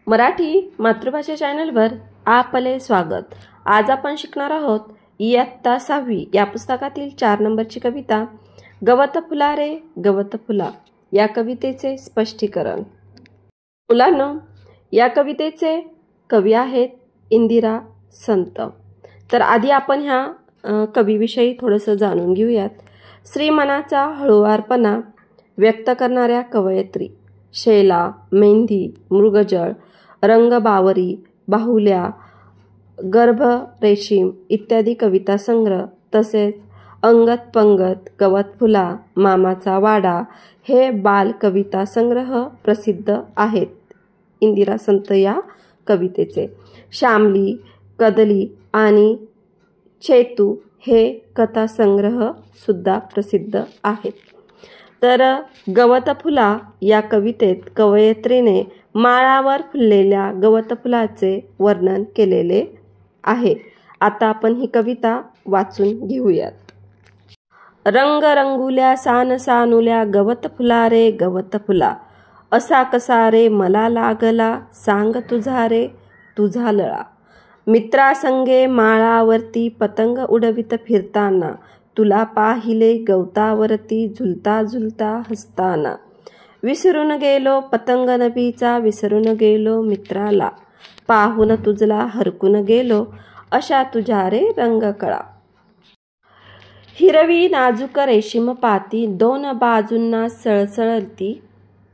मराठी मातृभाषा चॅनलवर आपले स्वागत। आज आपण शिकणार आहोत इयत्ता 6वी या पुस्तकातील 4 नंबरची कविता गवत फुला रे गवत फुला या कवितेचे स्पष्टीकरण। मुलांनो, या कवितेचे कवी आहेत इंदिरा संत। तर आधी आपण ह्या कवीविषयी थोडंसं जाणून घेऊयात। श्रीमनाचा हळुवारपणा व्यक्त करणाऱ्या कवयित्री शैला, मेहंदी, मृगजळ, रंगबावरी, बाहुल्या, गर्भ रेशीम इत्यादी कविता संग्रह तसेच अंगत पंगत, गवत फुला, मामाचा वाडा हे बाल कविता संग्रह प्रसिद्ध आहेत इंदिरा संत या कवितेचे। श्यामली, कदली आणि चेतू हे कथा संग्रह सुद्धा प्रसिद्ध आहेत। तर गवत फुला या कवितेत कवयित्रीने माळावर फुललेल्या गवत फुलाचे वर्णन केलेले आहे। आता आपण ही कविता वाचून घेऊयात। रंग रंगुल्या सान सानुल्या गवत फुला रे गवत फुला, असा कसा रे मला लागला सांग तुझा रे तुझा लळा। मित्रासंगे माळावरती पतंग उडवित फिरताना, तुला पाहिले गवतावरती झुलता झुलता हसताना। विसरून गेलो पतंग नभीचा, विसरून गेलो मित्राला, पाहून तुझला हरकून गेलो अशा तुझ्या रे रंगकळा। हिरवी नाजूक रेशीम पाती दोन बाजूंना सळसळती,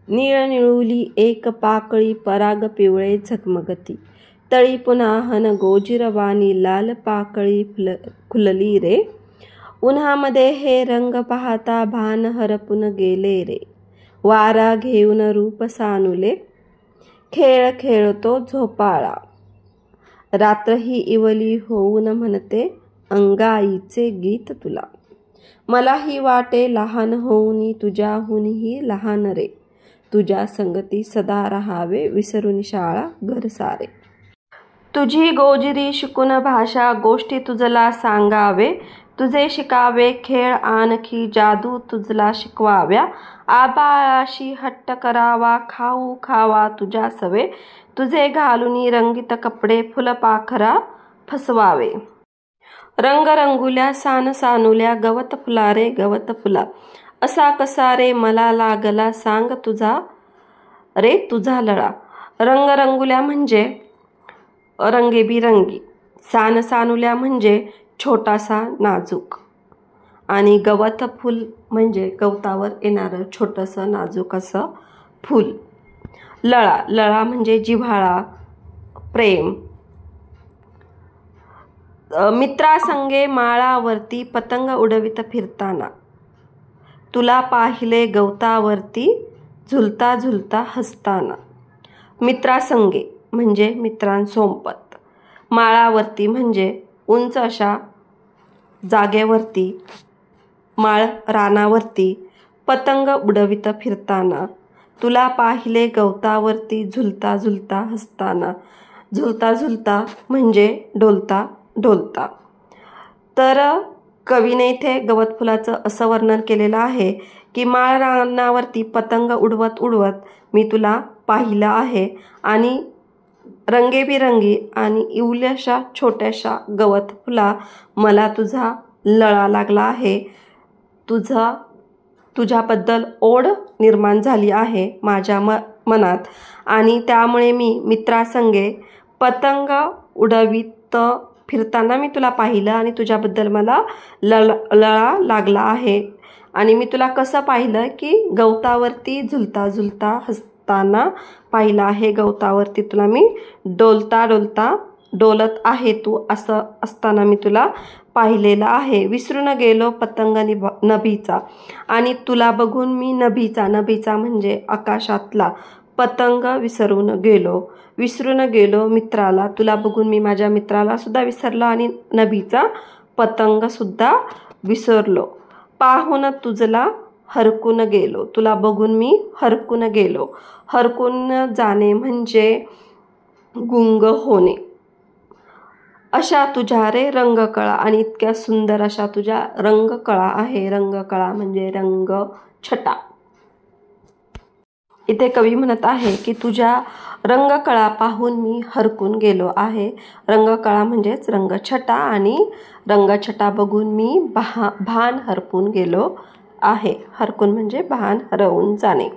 निळनिळुली एक पाकळी पराग पिवळे झगमगती। तळी पुन्हा हन गोजिरवाणी लाल पाकळी खुलली रे, उन्हामध्ये हे रंग पाहता भान हरपून गेले रे। वारा घेऊन रूप सानुले खेळ खेळतो झोपाळा, रात्र ही इवली होऊन म्हणते अंगाईचे गीत तुला। मलाही वाटे लहान होऊनी तुझ्याहूनही लहान रे, तुझ्या संगती सदा राहावे विसरून शाळा घर सारे। तुझी गोजिरी शिकून भाषा गोष्टी तुझला सांगावे, तुझे शिकावे खेळ आणखी जादू तुझला शिकवाव्या। आबाळाशी हट्ट करावा खाऊ खावा तुझ्या सवे, तुझे घालुनी रंगीत कपडे फुलपाखरा फसवावे। रंग रंगुल्या सान सानुल्या गवत फुला रे गवत फुला, असा कसा रे मला लागला सांग तुझा रे तुझा लळा। रंग रंगुल्या म्हणजे रंगीबिरंगी, सान सानुल्या म्हणजे छोटासा नाजूक, आणि गवत फूल म्हणजे गवतावर येणारं छोटंसं नाजूक असं फूल। लळा, लळा म्हणजे जिव्हाळा, प्रेम। मित्रासंगे माळावरती पतंग उडवित फिरताना, तुला पाहिले गवतावरती झुलता झुलता हसताना। मित्रासंगे म्हणजे मित्रांसोबत, माळावरती म्हणजे उंच अशा जागेवरती, माळ रानावरती पतंग उडवित फिरताना, तुला पाहिले गवतावरती झुलता झुलता हसताना। झुलता झुलता म्हणजे डोलता डोलता। तर कवीने इथे गवत फुलाचं असं वर्णन केलेलं आहे की माळ रानावरती पतंग उडवत उडवत मी तुला पाहिलं आहे, आणि रंगेबिरंगी आणि इवल्याशा छोट्याशा गवत फुला मला तुझा लळा लागला आहे। तुझ्याबद्दल ओढ निर्माण झाली आहे माझ्या मनात, आणि त्यामुळे मी मित्रासंगे पतंग उडवित फिरताना मी तुला पाहिलं आणि तुझ्याबद्दल मला लळा लागला आहे। आणि मी तुला कसं पाहिलं की गवतावरती झुलता झुलता हसताना पाहिलं आहे, गवतावरती तुला मी डोलता डोलता डोलत आहे तू असं असताना मी तुला पाहिलेलं आहे। विसरून गेलो पतंग नभीचा, आणि तुला बघून मी नभीचा म्हणजे आकाशातला पतंग विसरून गेलो मित्राला, तुला बघून मी माझ्या मित्राला सुद्धा विसरलो आणि नभीचा पतंग सुद्धा विसरलो। पाहून तुझला हरकून गेलो, तुला बघून मी हरकून गेलो। हरकून जाणे म्हणजे गुंग होणे। अशा तुझ्या रे रंगकळा, आणि इतक्या सुंदर अशा तुझ्या रंगकळा आहे। रंगकळा म्हणजे रंग छटा। इथे कवी म्हणत आहे की तुझ्या रंगकळा पाहून मी हरकून गेलो आहे. रंगकळा म्हणजेच रंगछटा, आणि रंगछटा बघून मी भान हरपून गेलो आहे. हरकून म्हणजे भान हरवून जाणे.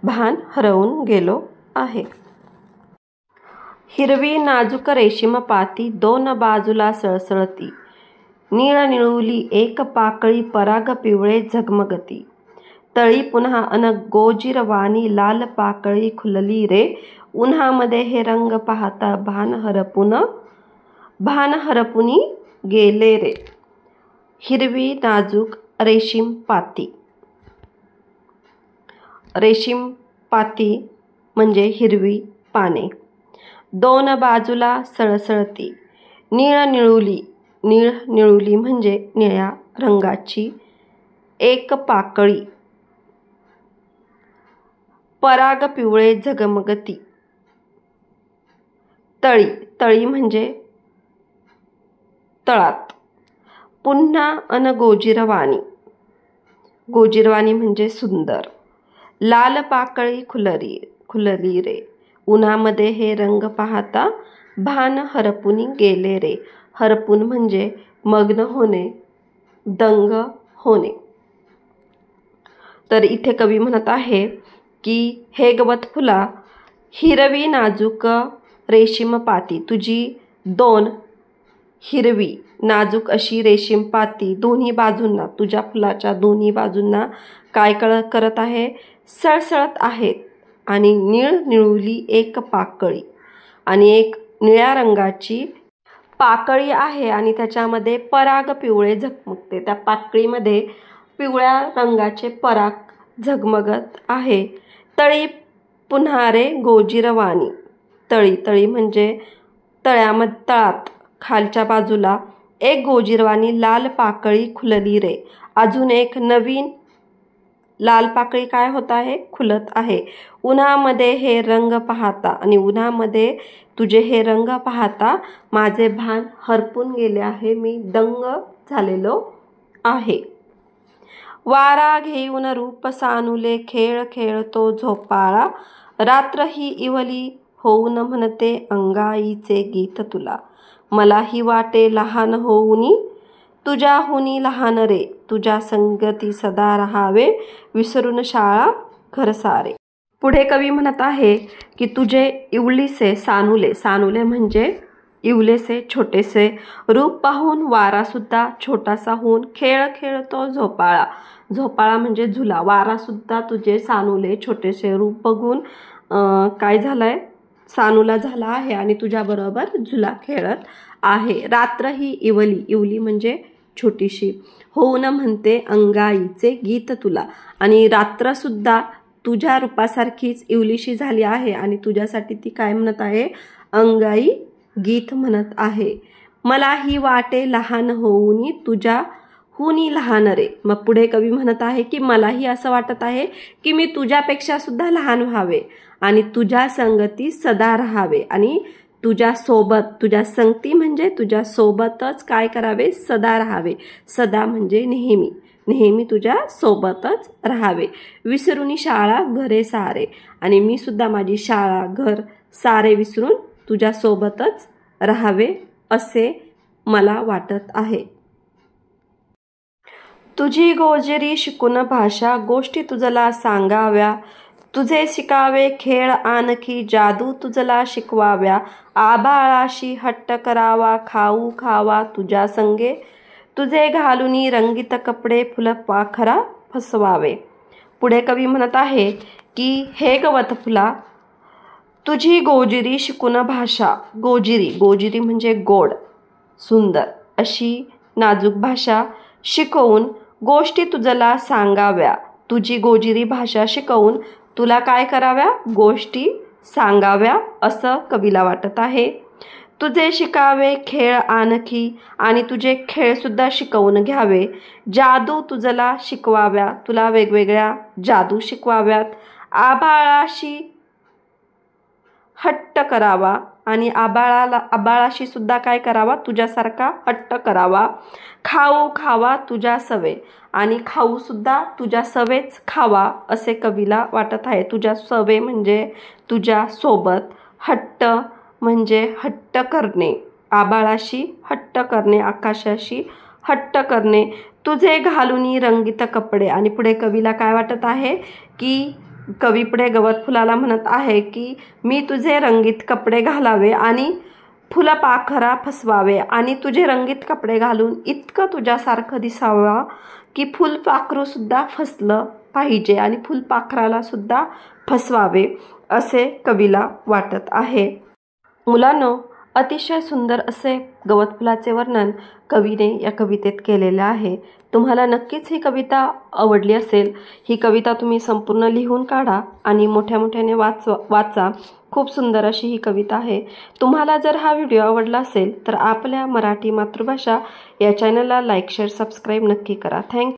भान हरवून गेलो आहे. हिरवी नाजूक रेशीम पाती दोन बाजूला सळसळती, निळ निळुली एक पाकळी पराग पिवळे झगमगती. तळी पुन्हा अन गोजिरवाणी लाल पाकळी खुलली रे, उन्हामध्ये हे रंग पाहता भान हरपुनी गेले रे. हिरवी नाजूक रेशीम पाती. रेशीम पाती म्हणजे हिरवी पाने. दोन बाजूला सळसळती, निळ निळुली म्हणजे निळ्या रंगाची एक पाकळी, पराग पिवळे झगमगती. तळी म्हणजे तळात. पुन्हा अन गोजिरवाणी म्हणजे सुंदर. लाल पाकळी खुलली रे, उन्हामध्ये हे रंग पाहता भान हरपुनी गेले रे. हरपून म्हणजे मग्न होणे, दंग होणे. तर इथे कवी म्हणत आहे की हे गवत फुला, हिरवी नाजूक रेशीम पाती, तुझी दोन हिरवी नाजूक अशी रेशीम पाती दोन्ही बाजूंना, तुझ्या फुलाच्या दोन्ही बाजूंना काय करत आहे, सळसळत आहेत. आणि निळ निळुली एक पाकळी, आणि एक निळ्या रंगाची पाकळी आहे आणि त्याच्यामध्ये पराग पिवळे झगमगते. त्या पाकळीमध्ये पिवळ्या रंगाचे पराग झगमगत आहे. तळी पुन्हा रे गोजिरवाणी. तळी म्हणजे तळात खालच्या बाजूला एक गोजिरवाणी लाल पाकळी खुलली रे. अजून एक नवीन लाल पाकळी काय होत आहे, खुलत आहे. उन्हामध्ये हे रंग पाहता, आणि उन्हामध्ये तुझे हे रंग पाहता माझे भान हरपून गेले आहे, मी दंग झालेलो आहे. वारा घेऊन रूप सानुले खेळ खेळतो झोपाळा, रात्र ही इवली होऊन म्हणते अंगाईचे गीत तुला. मलाही वाटे लहान होऊनी, तुझ्याहुनी लहान रे, तुझ्या संगती सदा राहावे, विसरून शाळा घर सारे. पुढे कवी म्हणत आहे की तुझे इवलीसे सानुले म्हणजे इवलेसे छोटेसे रूप पाहून वारासुद्धा छोटासा होऊन खेळ खेळतो झोपाळा म्हणजे झुला. वारासुद्धा तुझे सानुले छोटेसे रूप बघून काय झालंय, सानुला झाला आहे आणि तुझ्याबरोबर झुला खेळत आहे. रात्र ही इवली म्हणजे छोटीशी होऊन म्हणते अंगाईचे गीत तुला, आणि रात्रसुद्धा तुझ्या रूपासारखीच इवलीशी झाली आहे आणि तुझ्यासाठी ती काय म्हणत आहे, अंगाई गीत म्हणत आहे. मलाही वाटे लहान होऊनी, तुझ्याहुनी लहान रे. मग पुढे कवी म्हणत आहे की मलाही असं वाटत आहे की मी तुझ्यापेक्षा सुद्धा लहान व्हावे आणि तुझ्या संगती सदा राहावे, आणि तुझ्या संगती म्हणजे तुझ्या सोबतच काय करावे, सदा राहावे. सदा म्हणजे नेहमी तुझ्या सोबतच राहावे. विसरुनी शाळा घरे सारे, आणि मी सुद्धा माझी शाळा घर सारे विसरून तुझ्या सोबतच राहावे असे मला वाटत आहे. तुझी गोजिरी शिकून भाषा गोष्टी तुझला सांगाव्या, तुझे शिकावे खेळ आणखी जादू तुझला शिकवाव्या. आबाळाशी हट्ट करावा खाऊ खावा तुझ्या संगे, तुझे घालुनी रंगीत कपडे फुलपाखरा फसवावे. पुढे कवी म्हणत आहे की हे गवत फुला, तुझी गोजिरी शिकून भाषा. गोजिरी म्हणजे गोड सुंदर अशी नाजूक भाषा शिकवून गोष्टी तुझला सांगाव्या. तुझी गोजिरी भाषा शिकवून तुला काय कराव्या, गोष्टी सांगाव्या असं कवीला वाटत आहे. तुझे शिकावे खेळ आणखी, आणि तुझे खेळसुद्धा शिकवून घ्यावे. जादू तुझला शिकवाव्या, तुला वेगवेगळ्या जादू शिकवाव्यात. आभाळाशी हट्ट करावा आणि आबाळाशी सुद्धा काय करावा, तुझ्यासारखा हट्ट करावा. खाऊ खावा तुझ्या सवे आणि खाऊ सुद्धा तुझ्या सवेच खावा असे कवीला वाटत आहे. तुझ्या सवे म्हणजे तुझ्या सोबत, हट्ट म्हणजे हट्ट करणे, आबाळाशी हट्ट करणे, आकाशाशी हट्ट करणे. तुझे घालूनी रंगीत कपडे आणि पुढे कवीला काय वाटत आहे की कवी पुढे गवत फुलाला म्हणत आहे की मी तुझे रंगीत कपडे घालावे आणि फुलपाखरा फसवावे आणि तुझे रंगीत कपडे घालून इतकं तुझ्यासारखं दिसावा की फुलपाखरू सुद्धा फसलं पाहिजे आणि फुलपाखराला सुद्धा फसवावे असे कवीला वाटत आहे. मुलांनो, अतिशय सुंदर असे गवत फुलाचे वर्णन कवीने या कवितेत केलेले आहे. तुम्हाला नक्कीच ही कविता आवडली असेल. ही कविता तुम्ही संपूर्ण लिहून काढा आणि मोठ्याने वाचा. खूप सुंदर अशी ही कविता आहे. तुम्हाला जर हा व्हिडिओ आवडला असेल तर आपल्या मराठी मातृभाषा या चॅनलला लाईक, शेअर, सबस्क्राईब नक्की करा. थँक्यू.